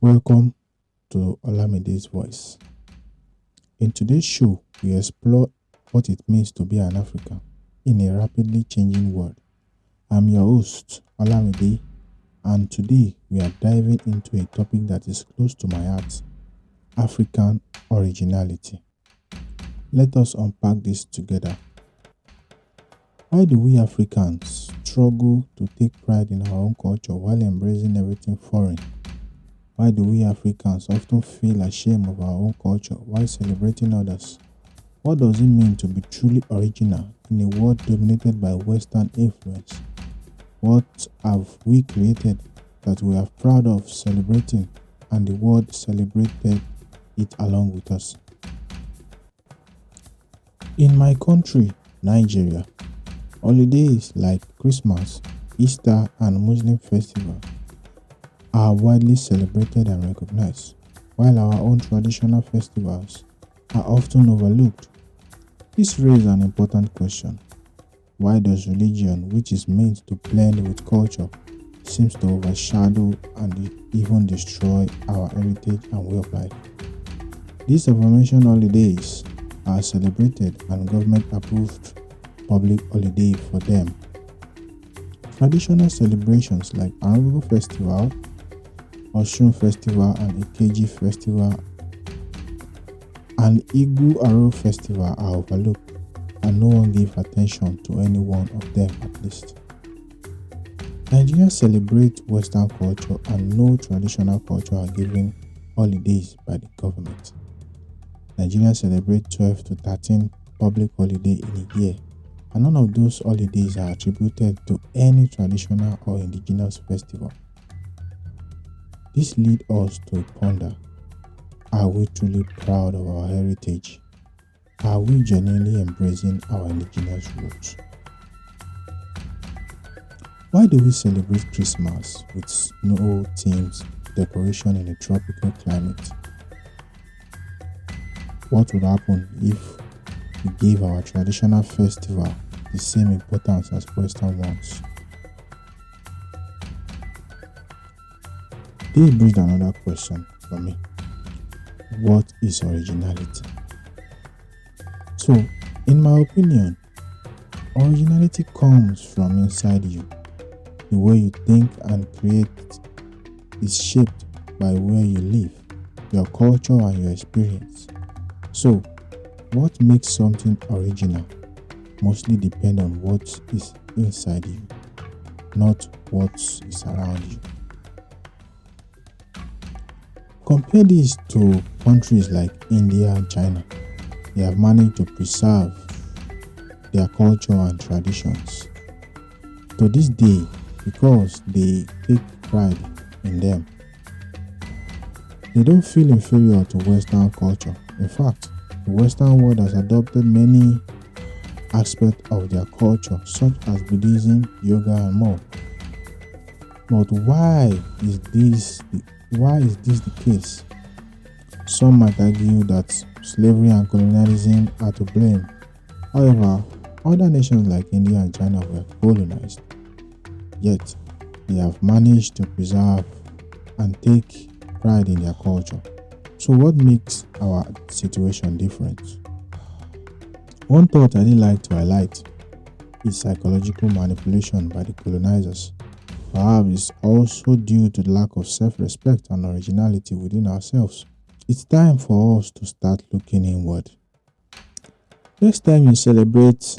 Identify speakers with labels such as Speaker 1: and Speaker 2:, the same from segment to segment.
Speaker 1: Welcome to Olamide's Voice. In today's show, we explore what it means to be an African in a rapidly changing world. I'm your host, Olamide, and today we are diving into a topic that is close to my heart: African originality. Let us unpack this together. Why do we Africans struggle to take pride in our own culture while embracing everything foreign? Why do we Africans often feel ashamed of our own culture while celebrating others? What does it mean to be truly original in a world dominated by Western influence? What have we created that we are proud of celebrating and the world celebrated it along with us? In my country, Nigeria, holidays like Christmas, Easter, and Muslim festivals are widely celebrated and recognized, while our own traditional festivals are often overlooked. This raises an important question: why does religion, which is meant to blend with culture, seems to overshadow and even destroy our heritage and way of life? These aforementioned holidays are celebrated and government approved public holiday for them. Traditional celebrations like Arugo Festival, Osun Festival, and Ikeji Festival and Igu Aro Festival are overlooked, and no one gave attention to any one of them at least. Nigerians celebrate Western culture and no traditional culture are given holidays by the government. Nigerians celebrate 12 to 13 public holidays in a year, and none of those holidays are attributed to any traditional or indigenous festival. This leads us to ponder: are we truly proud of our heritage? Are we genuinely embracing our indigenous roots? Why do we celebrate Christmas with snow themed decoration in a tropical climate? What would happen if we gave our traditional festival the same importance as Western ones? This brings another question for me: what is originality? So, in my opinion, originality comes from inside you. The way you think and create is shaped by where you live, your culture, and your experience. So, what makes something original mostly depends on what is inside you, not what is around you. Compare this to countries like India and China. They have managed to preserve their culture and traditions to this day because they take pride in them. They don't feel inferior to Western culture. In fact, the Western world has adopted many aspects of their culture, such as Buddhism, yoga, and more. But why is this the case? Some might argue that slavery and colonialism are to blame. However, other nations like India and China were colonized, yet they have managed to preserve and take pride in their culture. So what makes our situation different? One thought I didn't like to highlight is psychological manipulation by the colonizers. Perhaps it's also due to the lack of self-respect and originality within ourselves. It's time for us to start looking inward. Next time you celebrate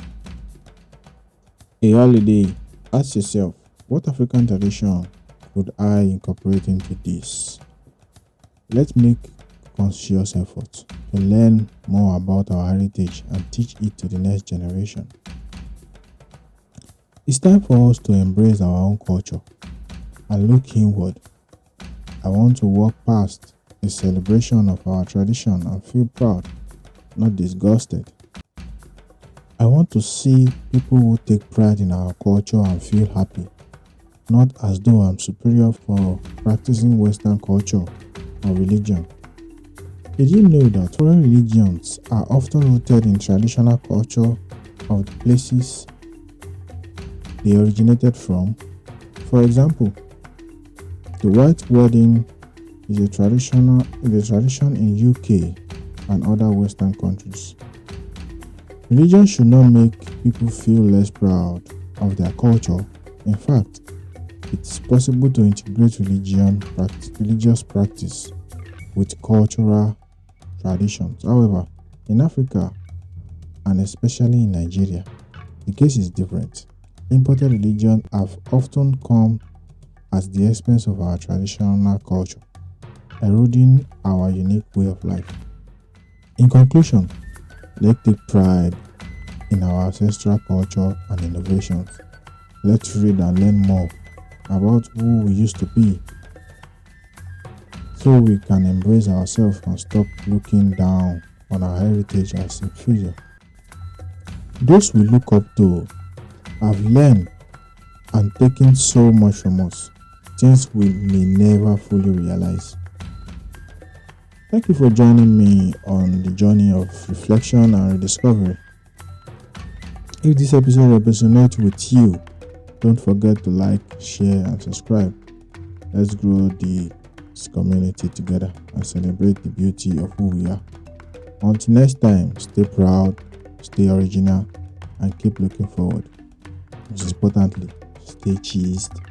Speaker 1: a holiday, ask yourself, what African tradition could I incorporate into this? Let's make conscious effort to learn more about our heritage and teach it to the next generation. It's time for us to embrace our own culture and look inward. I want to walk past the celebration of our tradition and feel proud, not disgusted. I want to see people who take pride in our culture and feel happy, not as though I'm superior for practicing Western culture or religion. Did you know that foreign religions are often rooted in traditional culture of the places they originated from? For example, the white wedding is a tradition in UK and other Western countries. Religion should not make people feel less proud of their culture. In fact, it is possible to integrate religious practice with cultural traditions. However, in Africa and especially in Nigeria, the case is different. Imported religion have often come at the expense of our traditional culture, eroding our unique way of life. In conclusion, let's take pride in our ancestral culture and innovations. Let's read and learn more about who we used to be so we can embrace ourselves and stop looking down on our heritage as inferior. Those we look up to have learned and taken so much from us, things we may never fully realize. Thank you for joining me on the journey of reflection and rediscovery. If this episode resonates with you, don't forget to like, share, and subscribe. Let's grow this community together and celebrate the beauty of who we are. Until next time, stay proud, stay original, and keep looking forward. Most importantly, stay cheesed.